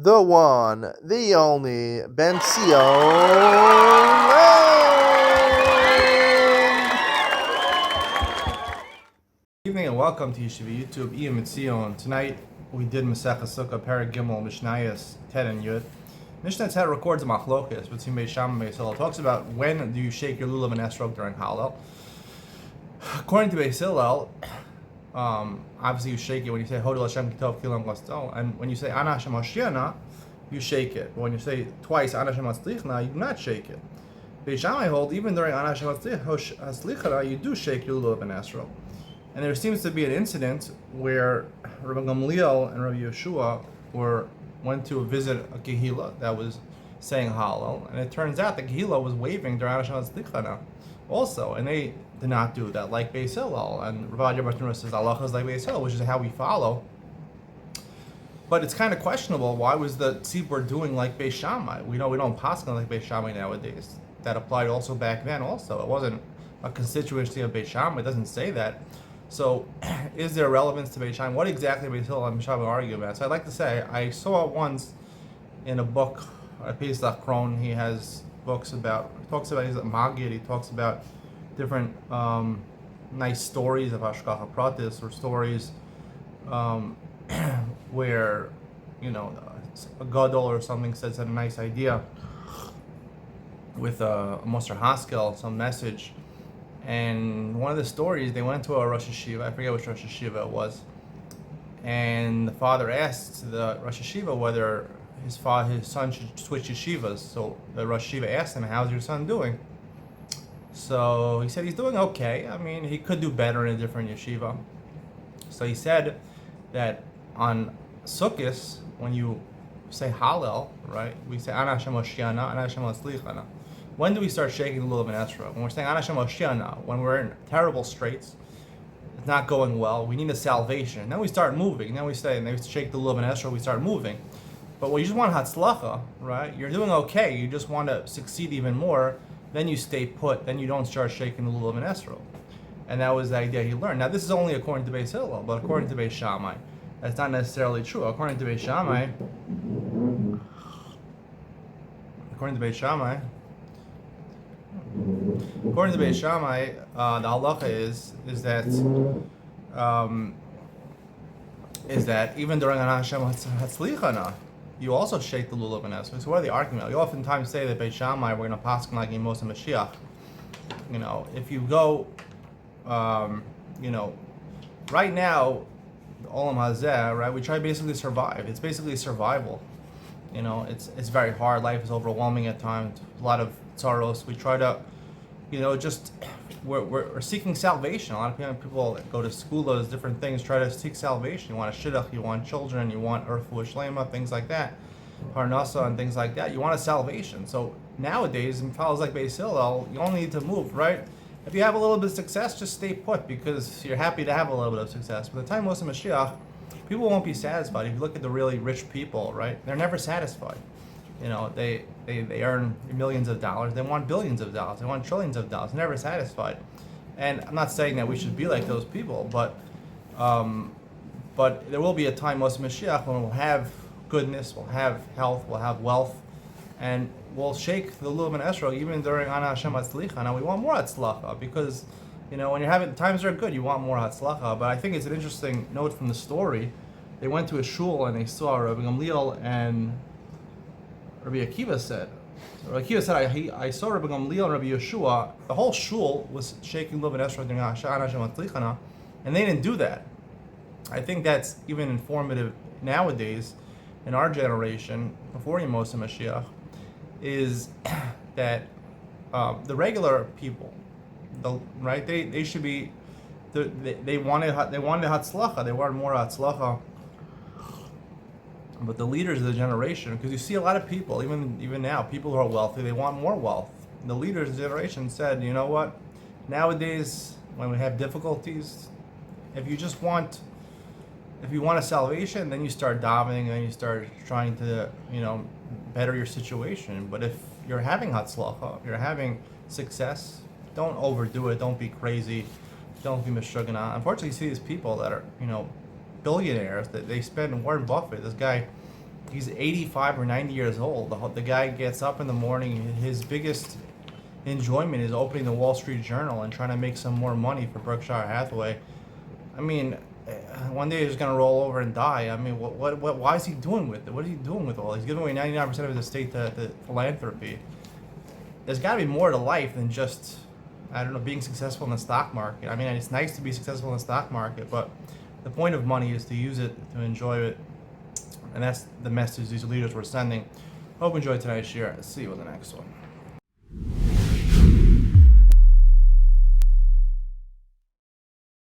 the one, the only, Ben Sion. Good evening and welcome to Yeshiva YouTube. Iyun. Tonight we did Succah Perek Gimel Mishnayos Ted and Yud. Mishnah Ted records a machlokas between Beis Shammai and Beis Hillel. It talks about when do you shake your lulav and esrog during Hallel. According to Beis Hillel, obviously you shake it when you say Hodel Hashem Kitov Kilam Lasto, and when you say Ana Hashem Hoshiana, you shake it. But when you say twice Ana Hashem Hatzlichna, you do not shake it. Beis Shammai hold even during Ana Hashem Hatzlichna, you do shake your lulav and esrog. And there seems to be an incident where Rabbi Gamliel and Rabbi Yeshua went to visit a Kehila that was saying Hallel, and it turns out the Kehila was waving during Hashem Hatzlichna also, and they did not do that like Beis Hillel. And Rabbi Yabashnur says Allah is like Beis Hillel, which is how we follow. But it's kind of questionable. Why was the tzibur doing like Beis Shammai? We know we don't paskin like Beis Shammai nowadays. That applied also back then. Also, it wasn't a constituency of Beis Shammai. It doesn't say that. So, is there relevance to Beis Shammai? What exactly Beis Hillel and Beis Shammai argue about? So, I'd like to say I saw once in a book, Pesach Kron. He has books about. He talks about he's a Magid. He talks about different nice stories of Hashgacha Pratis or stories where a gadol or something says a nice idea with a Moser Haskel, some message. And one of the stories, they went to a Rosh Hashiva, I forget which Rosh Hashiva it was, and the father asked the Rosh Hashiva whether his son should switch yeshivas. So the Rosh Hashiva asked him, how's your son doing? So he said he's doing okay. I mean, he could do better in a different yeshiva. So he said that on Sukkah, when you say Hallel, right, we say Ana Hashem Hoshiana, Ana Hashem Hatzlichana. When do we start shaking the lulav and esrog? When we're saying Ana Hashem Hoshiana, when we're in terrible straits, it's not going well, we need a salvation. Then we start moving. Then we shake the lulav and esrog, we start moving. But when you just want Hatzlacha, right, you're doing okay, you just want to succeed even more, then you stay put, then you don't start shaking the lulav and esrog. And that was the idea he learned. Now this is only according to Beis Hillel, but according to Beis Shammai, that's not necessarily true. According to Beis Shammai, the halacha is that even during Ana Hashem Hatzlichana, you also shake the lulav and esrog. So what are the arguments? You oftentimes say that Beis Shammai we're going to paskin like in Moshe Mashiach. If you go, right now, the Olam Hazeh, right? We try basically to survive. It's basically survival. It's very hard. Life is overwhelming at times. A lot of sorrows. We try to, we're seeking salvation. A lot of people go to school, those different things, try to seek salvation. You want a shidduch, you want children, you want Erfu Shlema, things like that, Parnasa and things like that. You want a salvation. So nowadays, in fellows like Beis Hillel, you only need to move, right? If you have a little bit of success, just stay put because you're happy to have a little bit of success. By the time Moshe Mashiach, people won't be satisfied. If you look at the really rich people, right, they're never satisfied. They earn millions of dollars. They want billions of dollars. They want trillions of dollars. They're never satisfied. And I'm not saying that we should be like those people, but there will be a time, Moshe Mashiach, when we'll have goodness, we'll have health, we'll have wealth, and we'll shake the lulav and esrog even during Ana Hashem Hatzlicha. Now we want more Hatzlacha because, when you're having times are good, you want more Hatzlacha. But I think it's an interesting note from the story. They went to a shul and they saw Rabbi Gamliel and Rabbi Akiva said. So Rabbi Akiva said, I saw Rabbi Gamliel and Rabbi Yeshua. The whole shul was shaking lulav and esrog during Ana Hashem Hatzlicha, and they didn't do that. I think that's even informative nowadays in our generation, before Moshe Mashiach, is that the regular people, right? They should be. They wanted hatzlacha. They wanted more hatzlacha. But the leaders of the generation, because you see a lot of people, even now, people who are wealthy, they want more wealth. The leaders of the generation said, you know what? Nowadays, when we have difficulties, if you want a salvation, then you start davening, and you start trying to, better your situation. But if you're having hatzlacha, if you're having success, don't overdo it. Don't be crazy. Don't be mishugana. Unfortunately, you see these people that are, billionaires that they spend. Warren Buffett, this guy, He's 85 or 90 years old. The guy gets up in the morning. His biggest enjoyment is opening the Wall Street Journal and trying to make some more money for Berkshire Hathaway. I mean, one day he's gonna roll over and die. I mean, what why is he doing with it? What is he doing with all? He's giving away 99% of his estate to philanthropy. There's got to be more to life than just, I don't know, being successful in the stock market. I mean, it's nice to be successful in the stock market, but the point of money is to use it, to enjoy it, and that's the message these leaders were sending. Hope you enjoyed tonight's share. See you in the next one.